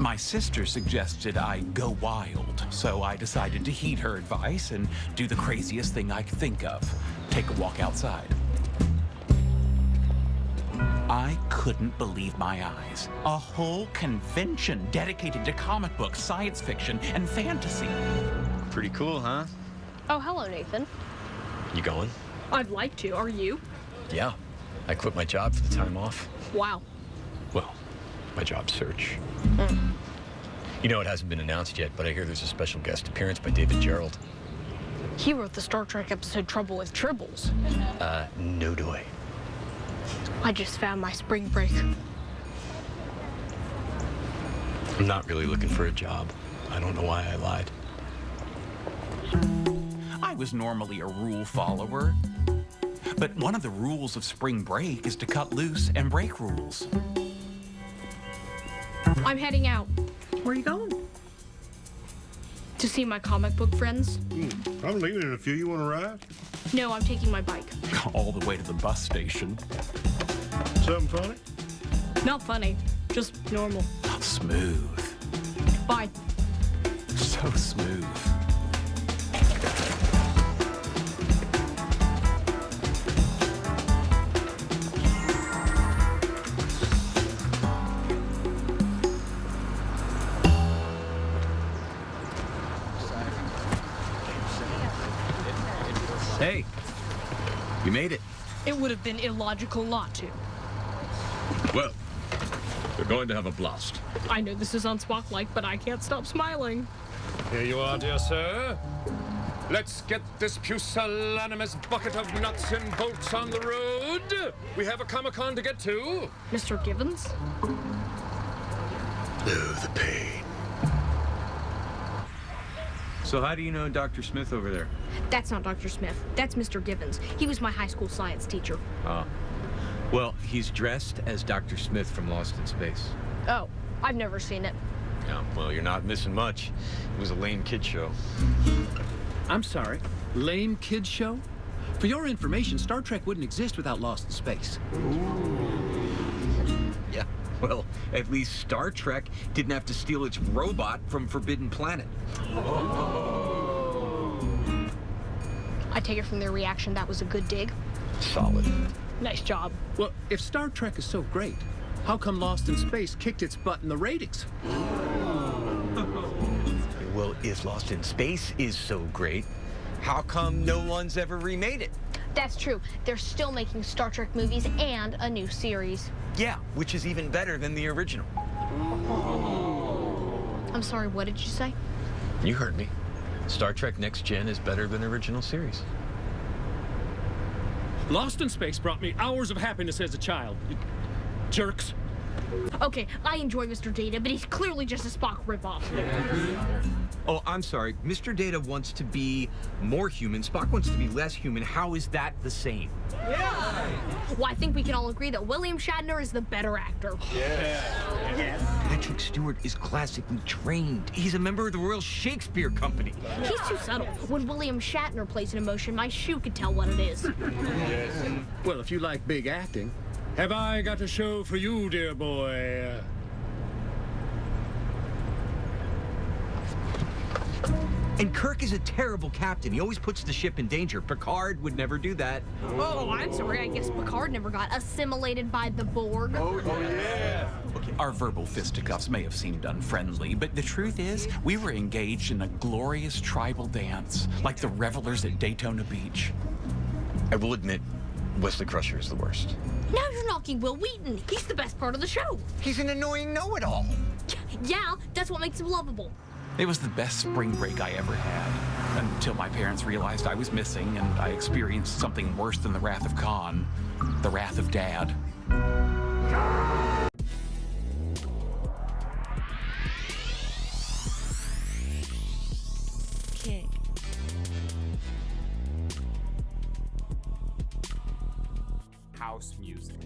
My sister suggested I go wild, so I decided to heed her advice and do the craziest thing I could think of. Take a walk outside. I couldn't believe my eyes. A whole convention dedicated to comic books, science fiction, and fantasy. Pretty cool, huh? Oh, hello, Nathan. You going? I'd like to. Are you? Yeah. I quit my job for the time off. Wow. Well, my job search. You know, it hasn't been announced yet, but I hear there's a special guest appearance by David Gerald. He wrote the Star Trek episode Trouble with Tribbles. No doy. I just found my spring break. I'm not really looking for a job. I don't know why I lied. I was normally a rule follower, but one of the rules of spring break is to cut loose and break rules. I'm heading out Where are you going? to see my comic book friends. I'm leaving in a few. You want to ride? No, I'm taking my bike. All the way to the bus station. Something funny? Not funny, just normal. Smooth. Bye. So smooth. Hey, you made it. It would have been illogical not to. Well, we're going to have a blast. I know this is un-Spock-like, but I can't stop smiling. Here you are, dear sir. Let's get this pusillanimous bucket of nuts and bolts on the road. We have a Comic-Con to get to. Mr. Givens? Oh, the pain. So how do you know Dr. Smith over there? That's not Dr. Smith. That's Mr. Givens. He was my high school science teacher. Oh. Well, he's dressed as Dr. Smith from Lost in Space. Oh, I've never seen it. Yeah, well, you're not missing much. It was a lame kid show. I'm sorry. Lame kids show? For your information, Star Trek wouldn't exist without Lost in Space. Yeah, well, at least Star Trek didn't have to steal its robot from Forbidden Planet. I take it from their reaction that was a good dig. Solid. Nice job. Well, if Star Trek is so great, how come Lost in Space kicked its butt in the ratings? Well, if Lost in Space is so great, how come no one's ever remade it? That's true. They're still making Star Trek movies and a new series. Yeah, which is even better than the original. I'm sorry, what did you say? You heard me. Star Trek Next Gen is better than original series. Lost in Space brought me hours of happiness as a child. You jerks. Okay, I enjoy Mr. Data, but he's clearly just a Spock ripoff. Oh, I'm sorry. Mr. Data wants to be more human. Spock wants to be less human. How is that the same? Well, I think we can all agree that William Shatner is the better actor. Patrick Stewart is classically trained. He's a member of the Royal Shakespeare Company. He's too subtle. When William Shatner plays an emotion, my shoe could tell what it is. Well, if you like big acting. Have I got a show for you, dear boy? And Kirk is a terrible captain. He always puts the ship in danger. Picard would never do that. Oh, I'm sorry. I guess Picard never got assimilated by the Borg. Our verbal fisticuffs may have seemed unfriendly, but the truth is, we were engaged in a glorious tribal dance, like the revelers at Daytona Beach. I will admit, Wesley Crusher is the worst. Now you're knocking Will Wheaton. He's the best part of the show. He's an annoying know-it-all. Yeah, that's what makes him lovable. It was the best spring break I ever had, until my parents realized I was missing and I experienced something worse than the wrath of Khan, the wrath of Dad. Kick. House music.